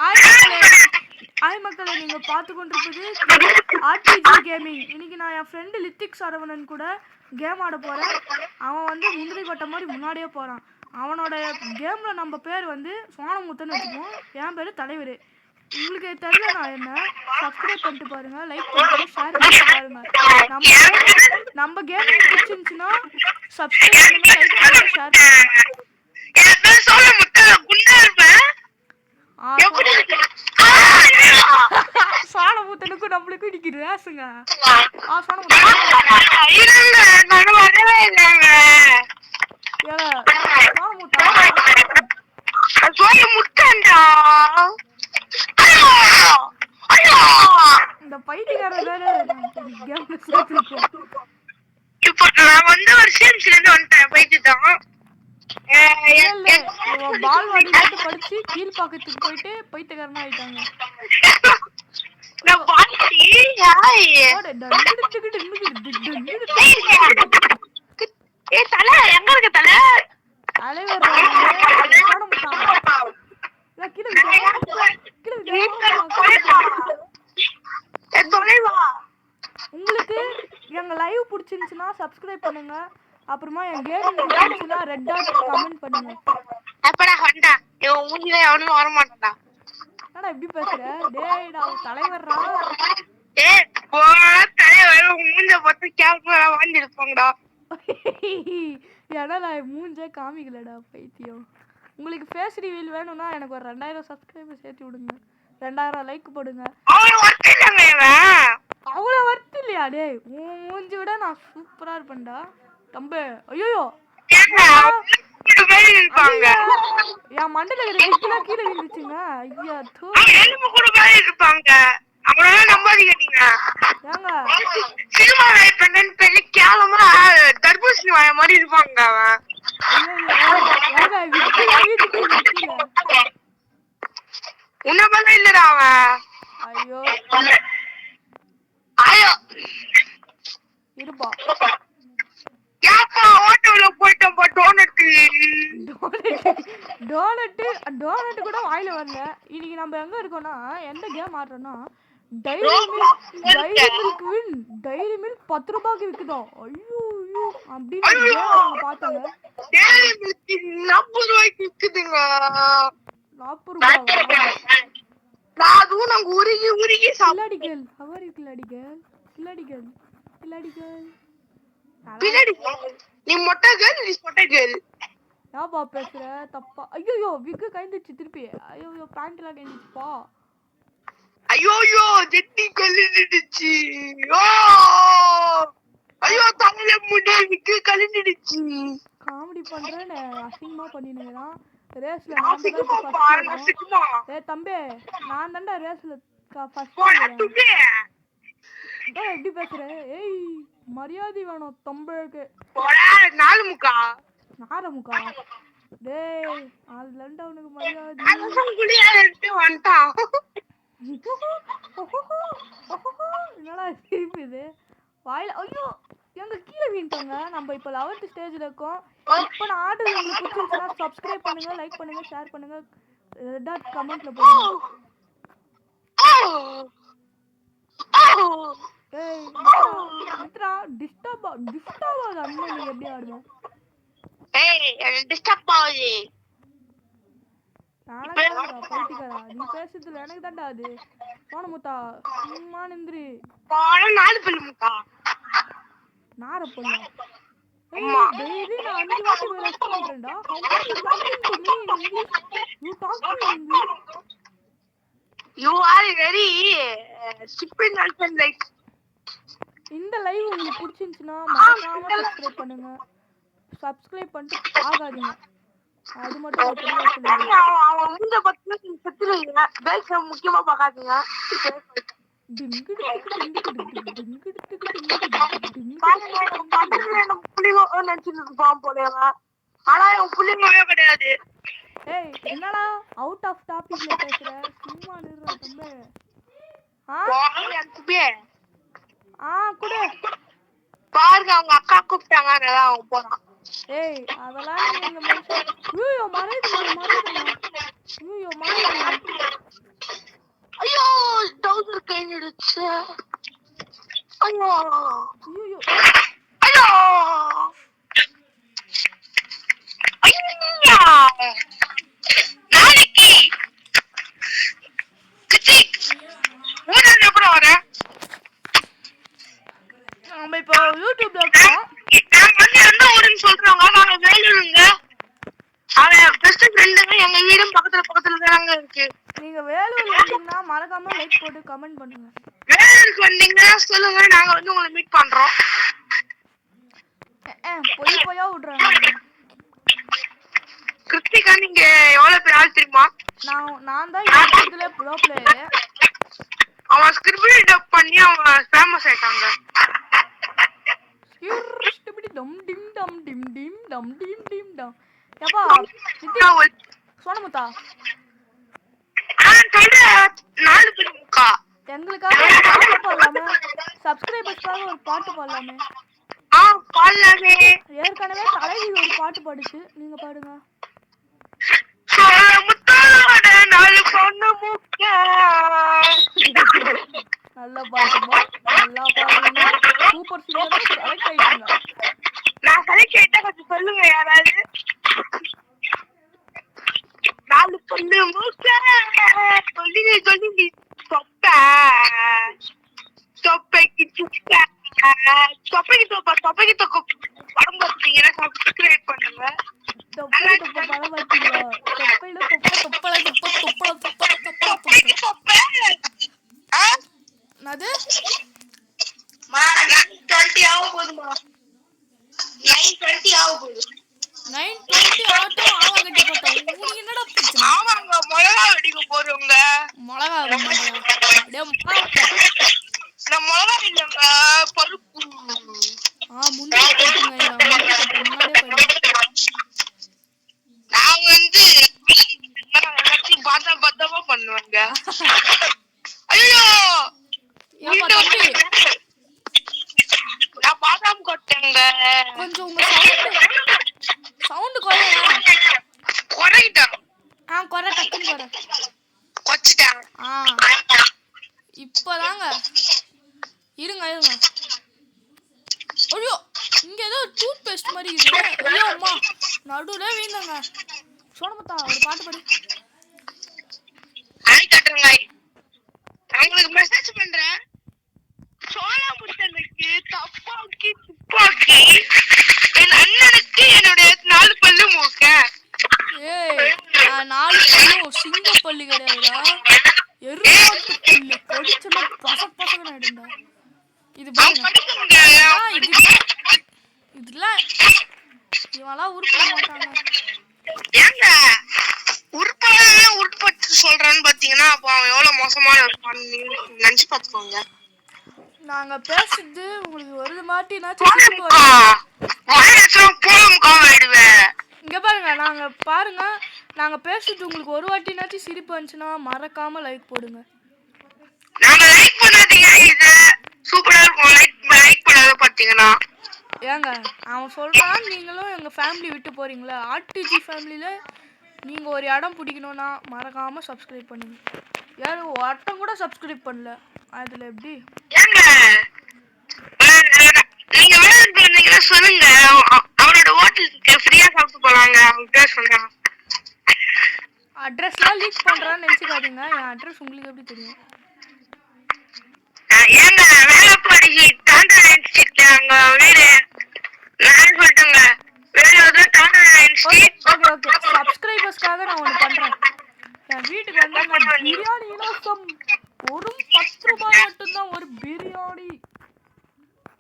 Hi மக்களே, hi மக்களே, நீங்கள் பார்த்து கொண்டிருப்பது ஆர்டிஜி கேமிங். இன்னைக்கு நான் என் ஃப்ரெண்டு லித்திக் சரவணன் கூட கேம் ஆட போகிறேன். அவன் வந்து முந்திரி கொட்டை மாதிரி முன்னாடியே போகிறான். அவனோட கேமில் நம்ம பேர் வந்து சோனமுத்தன்னு வச்சுக்குவோம். என் பேர் தலைவர். உங்களுக்கு தெரியல நான் என்ன, சப்ஸ்கிரைப் பண்ணிட்டு பாருங்க, லைக் பண்ணிட்டு ஷேர் பண்ணிட்டு பாருங்க. நம்ம கேம் பிடிச்சிருந்துச்சுன்னா சப்ஸ்கிரைப் பண்ணுங்க, லைக் பண்ணுங்க, ஷேர் பண்ணுங்க. சோனமுத்தனுக்கும் நம்மளுக்கும் இன்னைக்கு ரேஸுங்க. இந்த பைத்தியக்காரர் வேற கேம்ல சேர்த்துருக்கோம். இப்போ நான் வந்த வருஷம் வந்துட்டேன் பைத்தியம். பால்வாடி மட்டும் படிச்சு கீழ்பாக்கத்துக்கு போயிட்டு பைத்தியக்காரனா ஆயிட்டாங்க. உங்களுக்கு எங்க லைவ் பிடிச்சிருந்துச்சுன்னா சப்ஸ்கிரைப் பண்ணுங்க. அப்புறமா என் கேம் பிடிச்சிருந்துச்சுன்னா ரெட் டாட் கமெண்ட் பண்ணுங்க. அப்படா ஹண்டா இவன் மூஞ்சில எவனும் வர மாட்டான்டா. என்னடா இப்படி பேசுற? டேய் நான் தலைவர்ரா. ஏய் போடா தலைவர், மூஞ்ச பார்த்து கேவலமா வாங்கி இருப்பாங்கடா. ஏன்னா நான் மூஞ்சே காமிக்கலடா பைத்தியம். உங்களுக்கு ஃபேஸ் ரிவீல் வேணும்னா எனக்கு ஒரு 2000 சப்ஸ்கிரைபர் சேர்த்து விடுங்க. 2000 லைக் போடுங்க. அவ்வளோ ஒர்த் இல்லைங்க இவன். அவ்வளோ ஒர்த் இல்லையா? டேய் உன் மூஞ்சி விட நான் சூப்பரா இருப்பேன்டா தம்பி. ஐயோ என் மண்டல இருக்கிற கீழே விழுந்துச்சுங்க. ஐயா தூ எலும்பு கூட மாதிரி இருப்பாங்க. அவனால நம்பாதீங்க நீங்க. ஏங்க சினிமா லைஃப் பண்ணேன்னு பெரிய கேவலமா தர்பூசணி வாய மாதிரி இருப்பாங்க அவன். உன்ன மாதிரி இல்லடா அவன். ஐயோ ஐயோ இருப்பா. ஏப்பா ஓட்டோல போயிட்டோம் டோனட் கூட வாயில வரல. இன்னைக்கு நம்ம எங்க இருக்கோம்னா எந்த கேம் ஆடுறோம்னா டைரி மில்க் 10 ரூபாய்க்கு விக்குதோ. ஐயோ அப்படின்னு பார்த்தாங்க. 40 ரூபாய்க்கு விக்குதுங்க. 40 ரூபாய். அதுவும் நாங்க உருகி உருகி கில்லாடிகள். How are you கில்லாடிகள்? கில்லாடிகள் நீ மொட்டை கேர்ள், நீ சொட்டை கேர்ள். யாப்பா பேசுற தப்பா? ஐயோ விக்கு கைந்துச்சு திருப்பி. ஐயோ பேண்ட்லாம் கைந்துச்சுப்பா. ஐயோ ஜெட்டி கழுந்துடுச்சு. ஐயோ தலையில முடி விக்கு கழுந்துடுச்சு. காமெடி பண்றேன்னு அசிங்கமா பண்ணினுங்கறான். ரேஸ்ல ஏய் தம்பி, நான் தான்டா ரேஸ்ல ஃபர்ஸ்ட். எப்படி பேசுற? ஏய் மரியாதை வேணும் தம்பிக்கு. நாலு முக்கா டேய் அதுலண்டா உனக்கு மரியாதை. என்னடா சிரிப்புது வாயில? ஐயோ எங்க கீழே வீண்டாங்க. நம்ம இப்போ 11th ஸ்டேஜ்ல இருக்கோம். இப்போ நான் ஆடுறது உங்களுக்கு பிடிச்சிருந்துச்சுன்னா சப்ஸ்கிரைப் பண்ணுங்க, லைக் பண்ணுங்க, ஷேர் பண்ணுங்க, ரெட் டாட் கமெண்ட்ல போடுங்க. ஏய் மித்ரா டிஸ்டர்ப் ஆகாத அண்ணன். நீ எப்படி ஆடுவ? ஏய் டிஸ்டர்ப் ஆகுது. பைத்தியக்காரா நீ பேசுறதுல எனக்கு தான்டா அது. சோனமுத்தா சும்மா நிந்திரி. நாலு பல்லு முக்கா நார பொண்ணா. டெய்லி நான் 5 வாட்டி போய் ரெஸ்ட் பண்றேன்டா. You are very stupid person like. இந்த லைவ் உங்களுக்கு பிடிச்சிருந்துச்சுன்னா மறக்காம சப்ஸ்கிரைப் பண்ணுங்க. சப்ஸ்கிரைப் பண்ணிட்டு ஆகாதீங்க. அது மட்டும் சொல்லுங்க. அவன் இந்த பத்தில செத்துறீங்க. பேஸ் முக்கியமா பார்க்காதீங்க. கிடையாது. ஏய் என்னடா அவுட் ஆஃப் டாபிக்ல பேசுற? சும்மா நிறுறா தம்பி. குடு பாருங்க அவங்க அக்கா கூப்பிட்டாங்க, அதான் அவன் போறான். ஏய் அதெல்லாம் நீங்க மனுஷன். ஐயோ மறையுது. ஐயோ மறையுது. ஐயோ ஐயோ ஐயோ ஐயா நாளைக்கு கிச்சிக் ஊர்ல எப்படி வர நம்ம இப்போ யூடியூப்ல இருக்கோம். நாங்க வந்து எந்த ஊருன்னு சொல்றாங்க. நாங்க வேலூருங்க. அவன் பெஸ்ட் ஃப்ரெண்டுங்க. எங்க வீடும் பக்கத்துல தாங்க இருக்கு. நீங்க வேலூர்ல இருந்தீங்கன்னா மறக்காம லைக் போட்டு கமெண்ட் பண்ணுங்க. வேலூருக்கு வந்தீங்கன்னா சொல்லுங்க, நாங்க வந்து உங்களை மீட் பண்றோம். பொய்யா விடுறாங்க. கிருத்திகா நீங்க எவ்வளவு பேர் ஆள் தெரியுமா? நான் தான் யூடியூப்ல ப்ரோ பிளேயர். அவன் ஸ்கிரிப்ட் டப் பண்ணி அவன் ஃபேமஸ் ஆயிட்டாங்க. டம் டிம் டம் டிம் டிம் டம் டிம் டிம் டம். எப்பா சோனமுத்தா நாலு பேர் முக்கா எங்களுக்காக ஒரு பாட்டு பாடலாமே, சப்ஸ்கிரைபர்ஸ்க்காக ஒரு பாட்டு பாடலாமே. பாடலாமே. ஏற்கனவே தலைவி ஒரு பாட்டு பாடுச்சு, நீங்க பாடுங்க. நாலு பொண்ணு முக்கா நல்ல பாட்டுமா, நல்லா பாடுறீங்க. சூப்பர் சிங்கர் செலக்ட் ஆயிட்டீங்க. நான் செலக்ட் ஆயிட்டா கொஞ்சம் சொல்லுங்க யாராவது. நாலு பொண்ணு முக்கா சொல்லி தொப்பைக்கு சுக்கா தொப்பைக்கு தொப்பை படம் பார்த்தீங்கன்னா சப்ஸ்கிரைப் பண்ணுங்க. படம் பார்த்தீங்களா? அது 9:20 ஆக போகுதுமா. 9:20 ஆக போகுது. 9:20 ஆட்டம் ஆவா கட்டி போட்டோம். உங்களுக்கு என்னடா பிரச்சனை? ஆமாங்க, மிளகா வெடிக்க போறோங்க. மிளகா வெடிக்க நான் மிளகா இல்லங்க, பருப்பு. முன்னாடி போட்டுங்க ஐயா, முன்னாடியே போயிடுங்க. நான் வந்து எல்லாத்தையும் பத்திரமா பண்ணுவேங்க. ஐயோ தம்பி, நான் பாதாம் கொட்டேங்க. கொஞ்சம் உங்க சவுண்ட் குறைங்க. குறையிட்டேன். குறை டக்குன்னு குறை. கொச்சிட்டேன். இப்பதாங்க இருங்க. ஐயோ இங்க ஏதோ டூத் பேஸ்ட் மாதிரி இருக்குது. ஐயோ அம்மா நடுவுல வீங்கங்க. சோனமுத்தா ஒரு பாட்டு பாடு. ஆய் கட்டுறங்க. உங்களுக்கு மெசேஜ் பண்றேன். சோழமுத்தனுக்கு துப்பாக்கி என் அண்ணனுக்கு என்னுடைய 4 பல்லு மூக்க. நான் 4 பல்லு சிங்க பல்லு கிடையாதுடா, எருமாட்டு பல்லு. கடிச்சனா பசங்க ஆயிடும்டா. இது பாருங்க, இதுல இவெல்லாம் உருப்பட மாட்டாங்க. ஏங்க உருப்பட்டு சொல்றான்னு பாத்தீங்கன்னா அப்ப அவன் எவ்வளவு மோசமான இருப்பான்னு நினைச்சு பாத்துக்கோங்க. நாங்க பேசுறது உங்களுக்கு ஒரு மாட்டினாச்சும் இங்க பாருங்க, நாங்க பேசுறது உங்களுக்கு ஒரு வாட்டினாச்சும் சிரிப்பு வந்துச்சுன்னா மறக்காம லைக் போடுங்க. நாங்க லைக் பண்ணாதீங்க, இது சூப்பரா இருக்கும். லைக் பண்ணாத பாத்தீங்கன்னா. ஏங்க அவன் சொல்றான், நீங்களும் எங்க ஃபேமிலி விட்டு போறீங்களா? ஆர்டிஜி ஃபேமிலியில நீங்க ஒரு இடம் பிடிக்கணும்னா மறக்காம சப்ஸ்கிரைப் பண்ணுங்க. யாரும் ஒருத்தன் கூட சப்ஸ்கிரைப் பண்ணல, அதுல எப்படி? நீங்க வேலைக்கு வந்தீங்கன்னா சொல்லுங்க, அவனோட ஹோட்டலுக்கு ஃப்ரீயா சாப்பிட்டு போலாங்க. அவங்க பேர் சொன்னா அட்ரஸ்லாம் லீக் பண்றான்னு நினைச்சுக்காதீங்க. என் அட்ரஸ் உங்களுக்கு எப்படி தெரியும்? ஏங்க வேலைப்பாடி தாண்டவன் ஸ்ட்ரீட் அங்க வீடு. நான் சொல்லிட்டேங்க வேலையோட தாண்டவன் ஸ்ட்ரீட். ஓகே சப்ஸ்கிரைபர்ஸ்க்காக நான் ஒன்று பண்றேன். என் வீட்டுக்கு வந்தாங்க பிரியாணி இலவசம். ஒரு 10 ரூபாய் மட்டும்தான் ஒரு பிரியாணி.